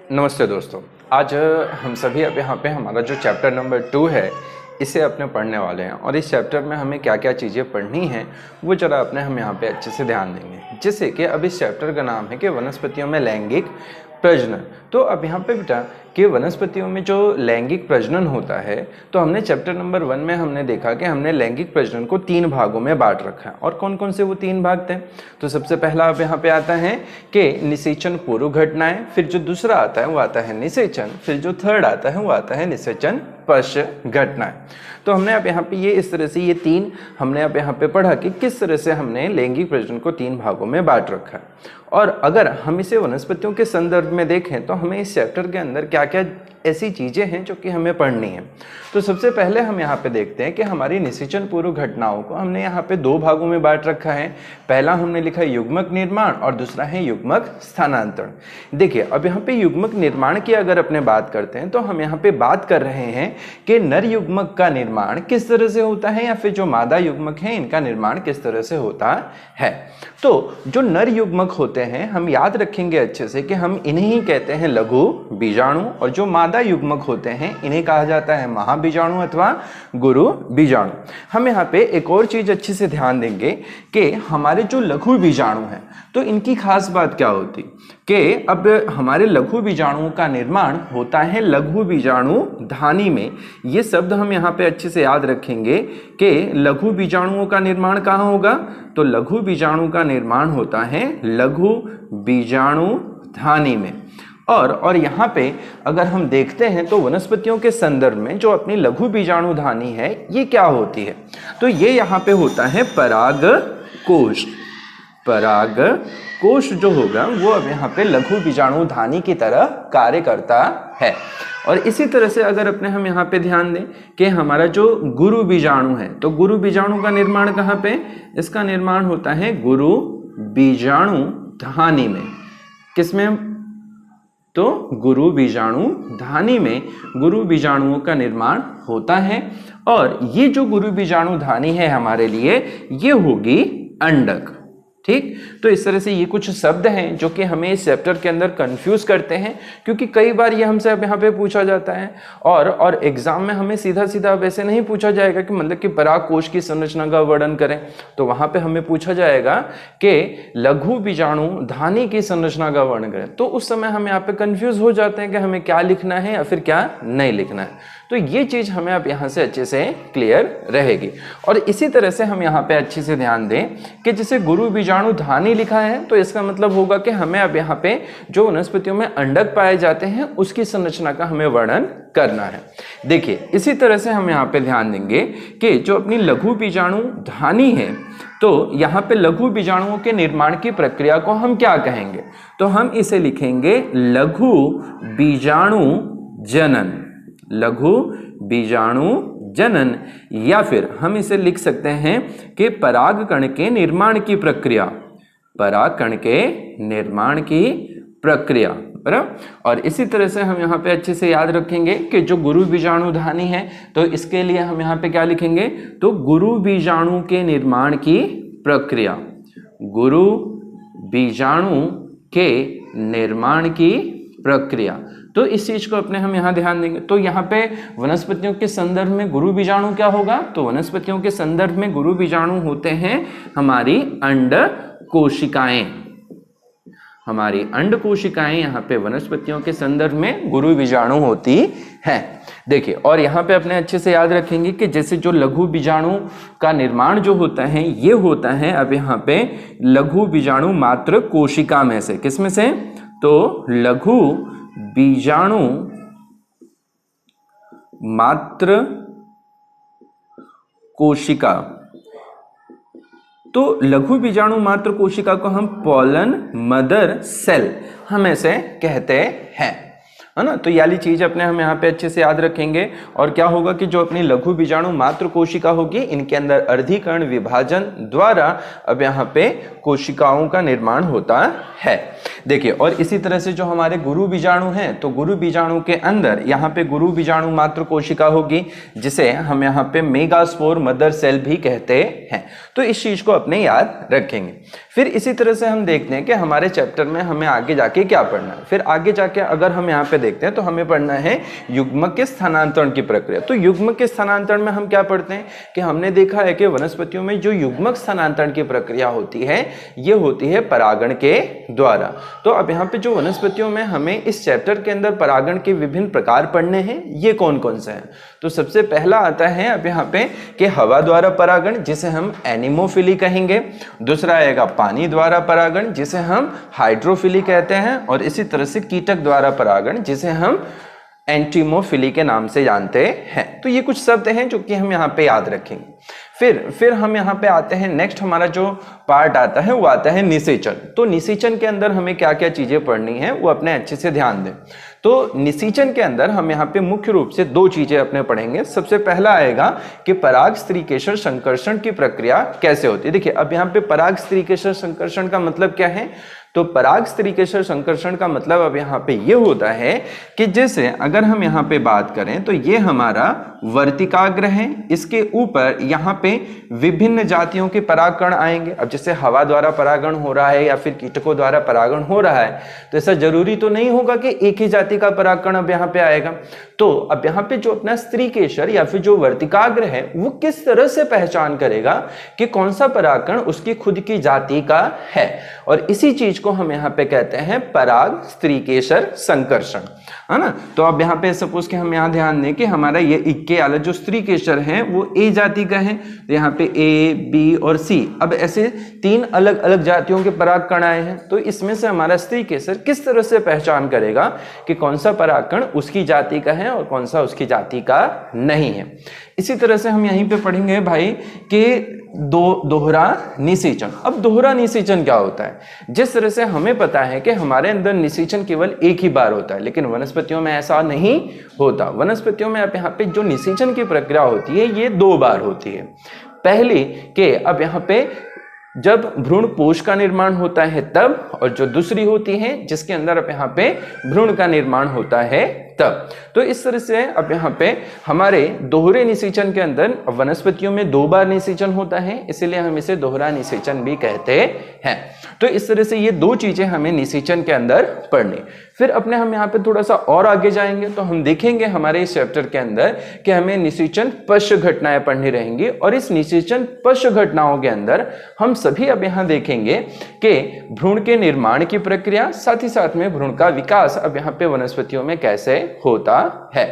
नमस्ते दोस्तों। आज हम सभी अब यहाँ पे हमारा जो चैप्टर नंबर 2 है इसे अपने पढ़ने वाले हैं और इस चैप्टर में हमें क्या क्या चीज़ें पढ़नी हैं वो जरा अपने हम यहाँ पे अच्छे से ध्यान देंगे। जैसे कि अब इस चैप्टर का नाम है कि वनस्पतियों में लैंगिक प्रजनन। तो अब यहाँ पे बेटा कि वनस्पतियों में जो लैंगिक प्रजनन होता है तो हमने चैप्टर नंबर 1 में हमने देखा कि हमने लैंगिक प्रजनन को 3 भागों में बांट रखा है। और कौन कौन से वो 3 भाग थे? तो सबसे पहला अब यहाँ पे आता है कि निषेचन पूर्व घटनाएं, फिर जो दूसरा आता है वो आता है निषेचन, फिर जो थर्ड आता है वो आता है निषेचन पश्च घटनाएं। तो हमने अब यहाँ पे ये इस तरह से ये 3 हमने अब यहाँ पे पढ़ा कि किस तरह से हमने लैंगिक प्रजनन को 3 भागों में बांट रखा है। और अगर हम इसे वनस्पतियों के संदर्भ में देखें तो हमें इस चैप्टर के अंदर क्या क्या ऐसी चीज़ें हैं जो कि हमें पढ़नी है। तो सबसे पहले हम यहाँ पे देखते हैं कि हमारी निषेचन पूर्व घटनाओं को हमने यहाँ पे 2 भागों में बांट रखा है। पहला हमने लिखा युग्मक निर्माण और दूसरा है युग्मक स्थानांतरण। देखिए अब यहाँ पे युग्मक निर्माण की अगर अपने बात करते हैं तो हम यहाँ पे बात कर रहे हैं कि नर युग्मक का निर्माण किस तरह से होता है या फिर जो मादा युग्मक है इनका निर्माण किस तरह से होता है। तो जो नर युग्मक होते हैं हम याद रखेंगे अच्छे से कि हम इन्हें ही कहते हैं लघु बीजाणु और जो मादा युग्मक होते हैं इन्हें कहा जाता है महाबीजाणु अथवा गुरु बीजाणु। हम यहाँ पे एक और चीज अच्छे से ध्यान देंगे कि हमारे जो लघु बीजाणु हैं तो इनकी खास बात क्या होती कि अब हमारे लघु बीजाणुओं का निर्माण होता है लघु बीजाणु धानी में। ये शब्द हम यहाँ पे अच्छे से याद रखेंगे कि लघु बीजाणुओं का निर्माण कहाँ होगा? तो लघु बीजाणु का निर्माण होता है लघु बीजाणु धानी में। और यहाँ पे अगर हम देखते हैं तो वनस्पतियों के संदर्भ में जो अपनी लघु बीजाणु धानी है ये क्या होती है? तो ये यहाँ पे होता है पराग कोश। पराग कोश जो होगा वो अब यहाँ पे लघु बीजाणु धानी की तरह कार्य करता है। और इसी तरह से अगर अपने हम यहाँ पे ध्यान दें कि हमारा जो गुरु बीजाणु है तो गुरु बीजाणु का निर्माण कहाँ पे? इसका निर्माण होता है गुरु बीजाणु धानी में। किसमें? तो गुरु बीजाणु धानी में गुरु बीजाणुओं का निर्माण होता है। और ये जो गुरु बीजाणु धानी है हमारे लिए ये होगी अंडक। ठीक, तो इस तरह से ये कुछ शब्द हैं जो कि हमें इस चैप्टर के अंदर कंफ्यूज करते हैं क्योंकि कई बार ये हमसे अब यहाँ पे पूछा जाता है और एग्जाम में हमें सीधा सीधा वैसे नहीं पूछा जाएगा कि मतलब कि पराग कोश की संरचना का वर्णन करें। तो वहां पे हमें पूछा जाएगा कि लघु बीजाणु धानी की संरचना का वर्णन करें। तो उस समय हम यहाँ पे कंफ्यूज हो जाते हैं कि हमें क्या लिखना है या फिर क्या नहीं लिखना है। तो ये चीज हमें अब यहाँ से अच्छे से क्लियर रहेगी। और इसी तरह से हम यहाँ पे अच्छे से ध्यान दें कि जैसे गुरु बीजाणु धानी लिखा है तो इसका मतलब होगा कि हमें अब यहाँ पे जो वनस्पतियों में अंडक पाए जाते हैं उसकी संरचना का हमें वर्णन करना है। देखिए इसी तरह से हम यहाँ पे ध्यान देंगे कि जो अपनी लघु बीजाणु धानी है तो यहाँ पे लघु बीजाणुओं के निर्माण की प्रक्रिया को हम क्या कहेंगे? तो हम इसे लिखेंगे लघु बीजाणु जनन। लघु बीजाणु जनन या फिर हम इसे लिख सकते हैं कि परागकण के निर्माण की प्रक्रिया। परागकण के निर्माण की प्रक्रिया बराबर। और इसी तरह से हम यहाँ पे अच्छे से याद रखेंगे कि जो गुरु बीजाणु धानी है तो इसके लिए हम यहाँ पे क्या लिखेंगे? तो गुरु बीजाणु के निर्माण की प्रक्रिया। गुरु बीजाणु के निर्माण की प्रक्रिया। तो इस चीज को अपने हम यहाँ ध्यान देंगे। तो यहाँ पे वनस्पतियों के संदर्भ में गुरु बीजाणु क्या होगा? तो वनस्पतियों के संदर्भ में गुरु बीजाणु होते हैं हमारी अंड कोशिकाएं। हमारी अंड कोशिकाएं यहाँ पे वनस्पतियों के संदर्भ में गुरु बीजाणु होती हैं। देखिए और यहाँ पे अपने अच्छे से याद रखेंगे कि जैसे जो लघु बीजाणु का निर्माण जो होता है ये होता है अब यहाँ पे लघु बीजाणु मात्र कोशिका में से। किसमें से? तो लघु बीजाणु मात्र कोशिका। तो लघु बीजाणु मात्र कोशिका को हम पॉलन मदर सेल हम ऐसे कहते हैं। है ना। तो ये वाली चीज अपने हम यहाँ पे अच्छे से याद रखेंगे। और क्या होगा कि जो अपनी लघु बीजाणु मात्र कोशिका होगी, इनके अंदर अर्धीकरण विभाजन द्वारा अब यहाँ पे कोशिकाओं का निर्माण होता है। देखिए, और इसी तरह से जो हमारे गुरु बीजाणु हैं, तो गुरु बीजाणु के अंदर यहाँ पे गुरु बीजाणु मात्र कोशिका होगी, जिसे हम यहाँ पे मेगास्पोर मदर सेल भी कहते हैं। तो इस चीज को अपने याद रखेंगे। फिर इसी तरह से हम देखते हैं कि हमारे चैप्टर में हमें आगे जाके क्या पढ़ना है। फिर आगे जाके अगर हम यहाँ पे देखते हैं तो हमें पढ़ना है युग्मक के स्थानांतरण की प्रक्रिया। तो युग्मक के स्थानांतरण में हम क्या पढ़ते हैं कि हमने देखा है कि वनस्पतियों में जो युग्मक स्थानांतरण की प्रक्रिया होती है, ये होती है परागण के द्वारा। तो अब यहाँ पे जो वनस्पतियों में हमें इस चैप्टर के अंदर परागण के विभिन्न प्रकार पढ़ने हैं, ये कौन कौन से हैं। तो सबसे पहला आता है अब यहाँ पे कि हवा द्वारा परागण, जिसे हम एनिमोफिली कहेंगे। दूसरा आएगा पानी द्वारा परागण, जिसे हम हाइड्रोफिली कहते हैं। और इसी तरह से कीटक द्वारा परागण, जिसे हम एंटीमोफिली के नाम से जानते हैं। तो ये कुछ शब्द हैं जो कि हम यहाँ पे याद रखेंगे। फिर हम यहाँ पे आते हैं, नेक्स्ट हमारा जो पार्ट आता है वो आता है निषेचन। तो निषेचन के अंदर हमें क्या क्या चीजें पढ़नी है वो अपने अच्छे से ध्यान दें। तो निषेचन के अंदर हम यहाँ पे मुख्य रूप से दो चीजें अपने पढ़ेंगे। सबसे पहला आएगा कि पराग स्त्रीकेशर संकर्षण की प्रक्रिया कैसे होती है। देखिए, अब यहाँ पे पराग स्त्रीकेशर संकर्षण का मतलब क्या है। तो पराग स्त्रीकेशर संकर्षण का मतलब अब यहाँ पे ये होता है कि जैसे अगर हम यहाँ पे बात करें तो ये हमारा वर्तिकाग्र है, इसके ऊपर यहाँ पे विभिन्न जातियों के परागकण आएंगे। अब जैसे हवा द्वारा परागण हो रहा है या फिर कीटकों द्वारा परागण हो रहा है, तो ऐसा जरूरी तो नहीं होगा कि एक ही जाति का परागकण अब यहाँ पे आएगा। तो अब यहाँ पे जो अपना स्त्रीकेशर या फिर जो वर्तिकाग्र है, वो किस तरह से पहचान करेगा कि कौन सा परागकण उसकी खुद की जाति का है। और इसी चीज को हम यहाँ पे कहते हैं पराग स्त्रीकेशर संकर्षण, है ना। तो अब यहाँ पे सपोज कि हम यहाँ ध्यान दें कि हमारा ये इक्के वाला जो स्त्रीकेशर है वो ए जाति का है। तो यहाँ पे ए, बी और सी, अब ऐसे तीन अलग अलग जातियों के परागकण आए हैं। तो इसमें से हमारा स्त्रीकेशर किस तरह से पहचान करेगा कि कौन सा परागकण उसकी जाति का है और कौन सा उसकी जाति का नहीं है। इसी तरह से हम यहीं पे पढ़ेंगे भाई कि दोहरा निषेचन। अब दोहरा निषेचन क्या होता है। जिस तरह से हमें पता है कि हमारे अंदर निषेचन केवल एक ही बार होता है, लेकिन वनस्पतियों में ऐसा नहीं होता। वनस्पतियों में अब यहाँ पे जो निषेचन की प्रक्रिया होती है ये दो बार होती है। पहली के अब यहाँ पे जब भ्रूण पोष का निर्माण होता है तब, और जो दूसरी होती है जिसके अंदर अब यहाँ पे भ्रूण का निर्माण होता है तब। तो इस तरह से अब यहाँ पे हमारे दोहरे निषेचन के अंदर वनस्पतियों में दो बार निषेचन होता है, इसीलिए हम इसे दोहरा निषेचन भी कहते हैं। तो इस तरह से ये दो चीजें हमें निषेचन के अंदर पढ़नी। फिर अपने हम यहाँ पे थोड़ा सा और आगे जाएंगे तो हम देखेंगे हमारे इस चैप्टर के अंदर कि हमें निषेचन पश्च घटनाएं पढ़नी रहेंगी। और इस निषेचन पश्च घटनाओं के अंदर हम सभी अब यहाँ देखेंगे कि भ्रूण के निर्माण की प्रक्रिया, साथ ही साथ में भ्रूण का विकास अब यहाँ पे वनस्पतियों में कैसे होता है।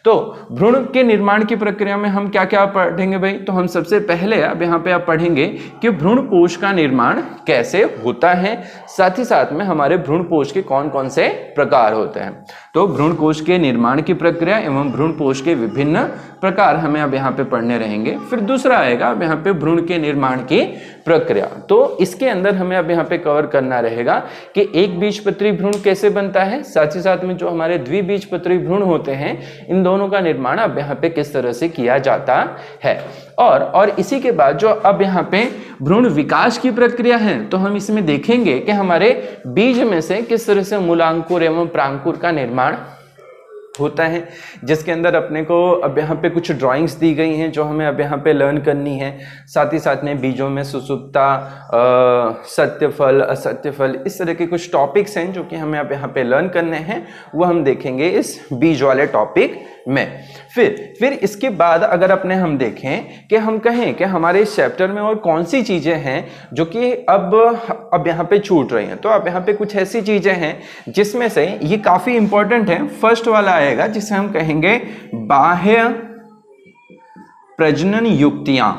तो भ्रूण के निर्माण की प्रक्रिया में हम क्या क्या पढ़ेंगे भाई। तो हम सबसे पहले अब यहाँ पे आप पढ़ेंगे कि भ्रूण कोश का निर्माण कैसे होता है, साथ ही साथ में हमारे भ्रूण कोश के कौन कौन से प्रकार होते हैं। तो भ्रूण कोश के निर्माण की प्रक्रिया एवं भ्रूण कोश के विभिन्न प्रकार हमें अब यहाँ पे पढ़ने रहेंगे। फिर दूसरा आएगा अब यहाँ पे भ्रूण के निर्माण की प्रक्रिया। तो इसके अंदर हमें अब यहाँ पे कवर करना रहेगा कि एक बीजपत्री भ्रूण कैसे बनता है, साथ ही साथ में जो हमारे द्विबीजपत्री भ्रूण होते हैं इन दोनों का निर्माण अब यहाँ पे किस तरह से किया जाता है। और इसी के बाद जो अब यहाँ पे भ्रूण विकास की प्रक्रिया है, तो हम इसमें देखेंगे कि हमारे बीज में से किस तरह से मूलांकुर एवं प्रांकुर का निर्माण होता है, जिसके अंदर अपने को अब यहाँ पे कुछ ड्राइंग्स दी गई हैं जो हमें अब यहाँ पे लर्न करनी है। साथ ही साथ में बीजों में सुसुप्ता, सत्यफल, असत्यफल, इस तरह के कुछ टॉपिक्स हैं जो कि हमें अब यहाँ पे लर्न करने हैं, वो हम देखेंगे इस बीज वाले टॉपिक में। फिर इसके बाद अगर अपने हम देखें कि हम कहें कि हमारे इस चैप्टर में और कौन सी चीजें हैं जो कि अब यहाँ पे छूट रही हैं, तो अब यहाँ पे कुछ ऐसी चीजें हैं जिसमें से ये काफी इंपॉर्टेंट है। फर्स्ट वाला आएगा जिसे हम कहेंगे बाह्य प्रजनन युक्तियां।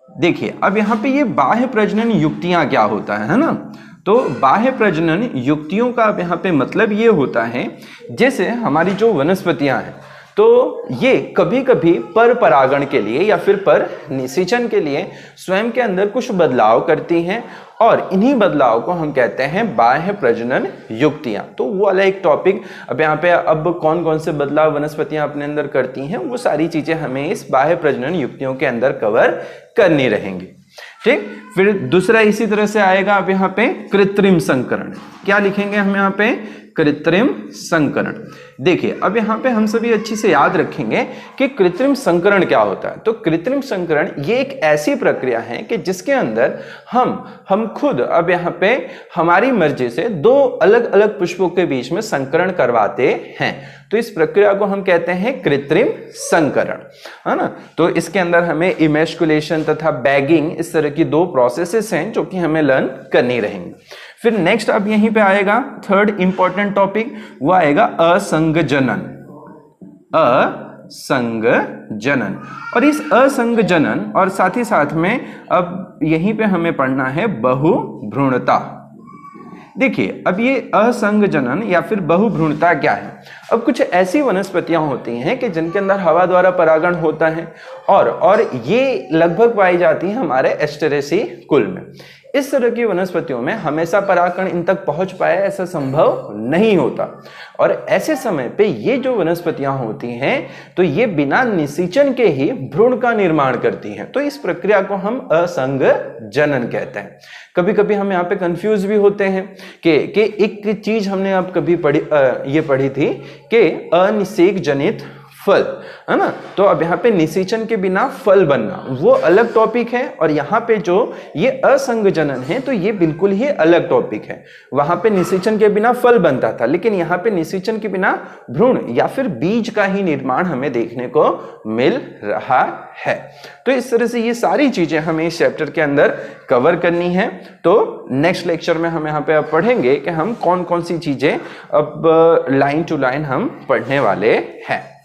देखिए अब यहाँ पे ये बाह्य प्रजनन युक्तियां क्या होता है ना। तो बाह्य प्रजनन युक्तियों का अब यहाँ पे मतलब ये होता है, जैसे हमारी जो वनस्पतियां हैं, तो ये कभी कभी पर परागण के लिए या फिर पर निषेचन के लिए स्वयं के अंदर कुछ बदलाव करती हैं, और इन्हीं बदलाव को हम कहते हैं बाह्य प्रजनन युक्तियां। तो वो वाला एक टॉपिक अब यहाँ पे, अब कौन कौन से बदलाव वनस्पतियां अपने अंदर करती हैं, वो सारी चीजें हमें इस बाह्य प्रजनन युक्तियों के अंदर कवर करनी रहेंगी। ठीक, फिर दूसरा इसी तरह से आएगा अब यहाँ पे कृत्रिम संकरण। क्या लिखेंगे हम यहाँ पे? कृत्रिम संकरण। देखिए अब यहाँ पे हम सभी अच्छी से याद रखेंगे कि कृत्रिम संकरण क्या होता है। तो कृत्रिम संकरण ये एक ऐसी प्रक्रिया है कि जिसके अंदर हम खुद अब यहाँ पे हमारी मर्जी से दो अलग अलग पुष्पों के बीच में संकरण करवाते हैं। तो इस प्रक्रिया को हम कहते हैं कृत्रिम संकरण, है ना। तो इसके अंदर हमें इमेस्कुलेशन तथा बैगिंग, इस तरह की दो प्रोसेसेस हैं जो कि हमें लर्न करनी रहेंगी। फिर नेक्स्ट अब यहीं पे आएगा थर्ड इंपॉर्टेंट टॉपिक, वो आएगा असंगजनन। असंगजनन, और इस असंगजनन और साथ ही साथ में अब यहीं पे हमें पढ़ना है बहुभ्रूणता। देखिए अब ये असंगजनन या फिर बहुभ्रूणता क्या है? अब कुछ ऐसी वनस्पतियां होती हैं कि जिनके अंदर हवा द्वारा परागण होता है और ये लगभग पाई जाती है हमारे एस्टेरेसी कुल में। इस तरह की वनस्पतियों में हमेशा परागण इन तक पहुंच पाए ऐसा संभव नहीं होता, और ऐसे समय पे ये जो वनस्पतियां होती हैं तो ये बिना निषेचन के ही भ्रूण का निर्माण करती हैं। तो इस प्रक्रिया को हम असंगजनन कहते हैं। कभी कभी हम यहाँ पे कंफ्यूज भी होते हैं कि एक चीज हमने अब कभी पढ़ी थी कि अनिषेक जनित फल, है ना। तो अब यहाँ पे निषेचन के बिना फल बनना वो अलग टॉपिक है, और यहाँ पे जो ये असंगजनन है तो ये बिल्कुल ही अलग टॉपिक है। वहां पे निषेचन के बिना फल बनता था, लेकिन यहाँ पे निषेचन के बिना भ्रूण या फिर बीज का ही निर्माण हमें देखने को मिल रहा है। तो इस तरह से ये सारी चीजें हमें इस चैप्टर के अंदर कवर करनी है। तो नेक्स्ट लेक्चर में हम यहाँ पे अब पढ़ेंगे कि हम कौन कौन सी चीजें अब लाइन टू लाइन हम पढ़ने वाले हैं।